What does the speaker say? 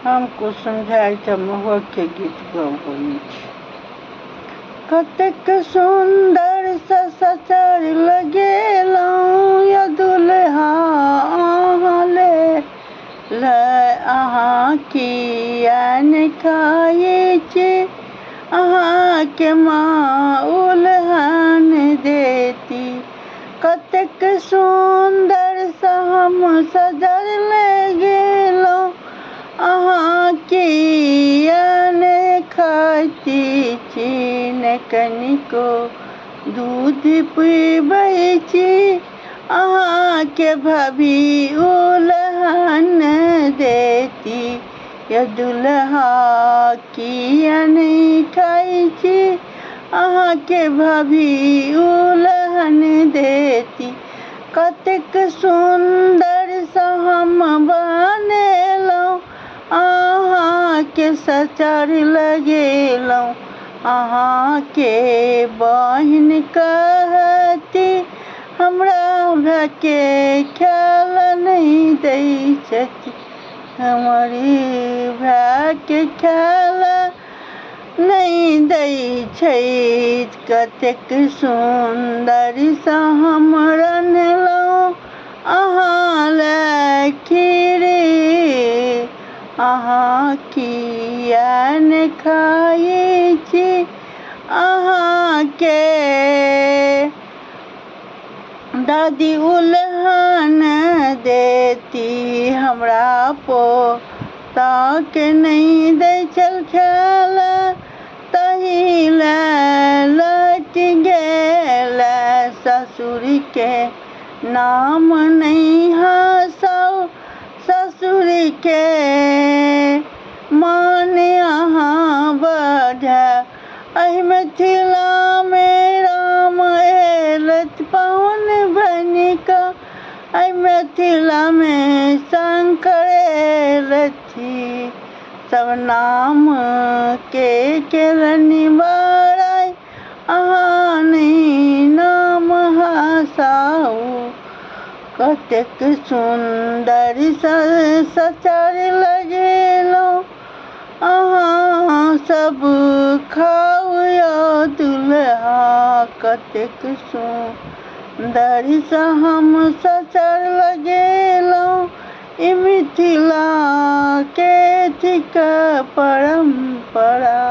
हमको समझाय त महुआ के गीत गबैत छी। कतेक सुंदर सचर लगेलहुँ या दुल्हा अहाँ ले अहाँ किया ने खाए छी, अहाँ के माँ उल्हन देती। कतेक सुंदर सा हम सजर लगेलहुँ अहाँ किया ने खाती छी, ने कनिको दूध पीबै छी, अहाँ के भाभी उल्हन देती। या दुल्हा किया नहीं खाई छी, अहाँ के भाभी उल्हन देती। कतेक सुंदर सा हम बनेलहुँ अहाँ के सचर लगेलहुँ, अहाँ के बहिन कहती हमरा भाय के ख्याल नहीं दै छथि, हमारी भाय के ख्याल नहीं दै छै। कतेक सुंदर सा हम रन्हलहुँ अहाँ ले खीरी, अहाँ किया ने खाए छी, अहाँ के दादी उल्हन देती। हमरा पोता के नहीं दै छल ख्याल, तही ले लट गेल ससुर के नाम नहीं हँसाउ, ससुर के मान अहाँ बढ़ाउ। एहि मिथिला में राम एलथि पाहुन बनिकऽ, एहि मिथिला में शंकर एलथि सब नाम के केलनि बड़ाई, अहाँ नहीं नाम हँसाउ। कतेक सुंदर सचर लगेलहुँ अहाँ सब खाउ या दुल्हा। कतेक सुंदर सा हम सचर लगेलहुँ, ई मिथिला के थिक परंपरा।